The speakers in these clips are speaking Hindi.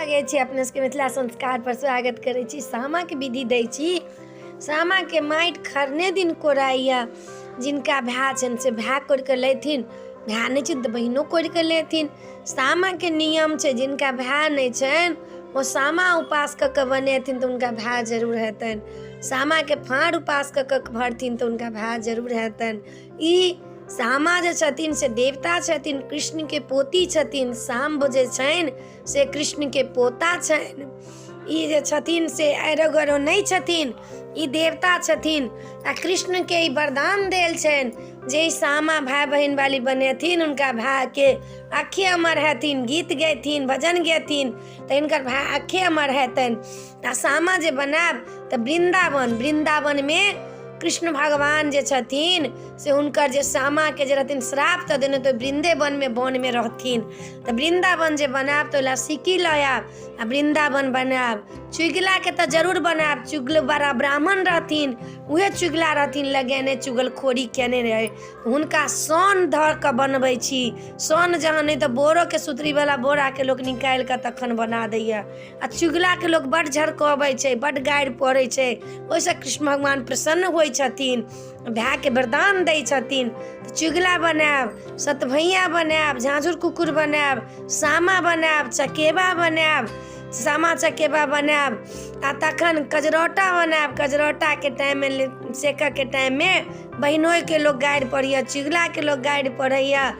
लागै छी अपने सबके मिथिला संस्कार पर स्वागत करै छी। सामा के विधि दै छी। सामा के माटि खरने दिन कोराइया। जिनका भाय छनि से भाय कोरि कऽ लेथिन, भाय नहि छनि तऽ बहिनो कोरि कऽ लेथिन। सामा के नियम छै, जिनका भाय नहीं छनि वो सामा उपास कऽ के बनेथिन तऽ उनका भाय जरूर हेतनि। सामा के फाड़ उपास कऽ के भरथिन तऽ उनका भाय जरूर हेतनि। ई सामा जे छथिन से देवता छथिन, कृष्ण के पोती छथिन। शाम जे छनि से कृष्ण के पोता छनि। ई जे छथिन से ऐरो गरो नहीं छथिन, ई देवता छथिन। आ कृष्ण के ई वरदान देल छनि जे सामा भाई बहन वाली बनेथिन, उनका भाई के आखे अमर हेथिन। गीत गैथिन, भजन गैथिन तो इनकर भाई आखे अमर हेतनि। सामा जे बनाब तो वृंदावन में कृष्ण भगवान जे छथिन से हुनकर जे सामा के जे रहथिन श्राप तो देने तो वृंदावन में वन में रहथिन। तो वृंदावन जे बनाब तो सिक्की लायब आ वृंदावन बनाब। चुगला के तो जरूर बनाब। चुगल बड़ा ब्राह्मण रहथिन, उहे चुगला रहथिन लगेने, चुगलखोरी केने रहे। हुनका सोन धर के बनबै छी। सोन जहाँ नहीं तो बोरो के सुतरी वाला बोरा के लोग निकाल के तखन बना दैया। आ चुगला के लोग बड़ झरकबै छै, बड़ गारि पड़ै छै। ओइसे कृष्ण भगवान प्रसन्न होइ छथिन, भाय के वरदान दै छथिन। चुगला बनाब, सतभैया बनाब, झाँझुर कुकुर बनाब, सामा बनाब, चकेबा बनाब, सामा चकेबा बनाब। आ तखन कजरौटा बनाब। कजरौटा के टाइम में सेक के टाइम में बहिनोई के लोग गारि पड़ैया, चुगला के लोग गारि पड़ैया।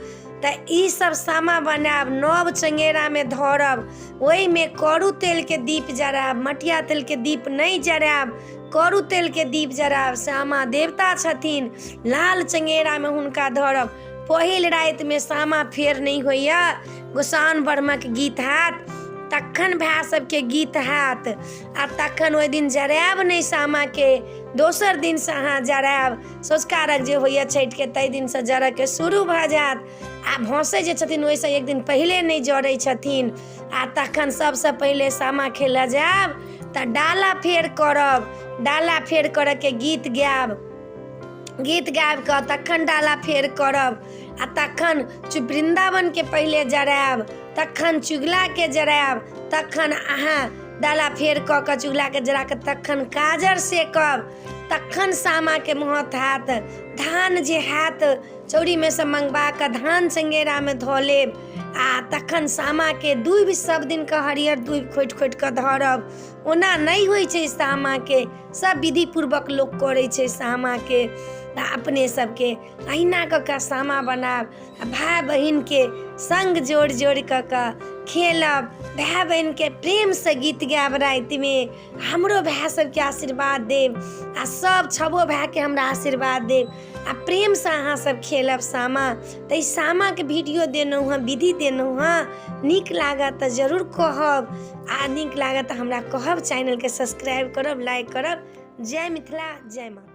तो ई सब सामा बनाब, नव चंगेरा में धरब। ओहि में करू तेल के दीप जराब, मटिया तेल के दीप नहीं जराब, करू तेल के दीप जराब। सामा देवता छथिन, लाल चंगेरा में हुनका धरब। पहिल राति में सामा फेर नहीं होइया, गोसाउन ब्रह्म के गीत हैत, तखन भाई सबके गीत हैत। आ तखन ओहि दिन जराब नहीं सामा के, दोसर दिन से अहाँ जराब। सँझुका अर्घ जे होइया छठि के ताहि दिन से जरऽ के शुरू भऽ जायत। आ भौंसे जे छथिन ओहिसँ एक दिन पहिले नहीं जरै छथिन। आ तखन सबसे पहिले सामा खेला जायब तऽ डाला फेर करब। डाला फेर करऽ के गीत गायब, गीत गाबि कऽ तखन डाला फेर करब। आ तखन वृंदावन के पहिले जराब, तखन चुगला के जराब, तखन अहाँ डाला फेर कऽ के चुगला के जरा के तखन काजर सेकब। तखन सामा के महत्व हैत। धान जे हैत चौरी में से मंगवा के धान चंगेरा में धो लेब। आ तखन सामा के दूबि सब दिन के हरियर दूबि खोटि खोटि के धरब। ओना नहीं होइ छै सामा के, सब विधि पूर्वक लोग करै छै सामा के। अपने सबके अहिना कऽ के सामा बनाब। भाई बहिन के संग जोड़ जोड़ कऽ के खेलब। भाई बहन के प्रेम से गीत गायब राति में। हमरो भाई सबके आशीर्वाद देब आ सब छबो भाई के हमरा आशीर्वाद देब। आ प्रेम से अहाँ सब खेलब सामा। तो सामा के वीडियो देनौ हँ, विधि देनौ हँ। नीक लागत तो जरूर कहब, आ नीक लागत तो हमरा कहब। चैनल के सब्सक्राइब करब, लाइक करब। जय मिथिला, जय माता।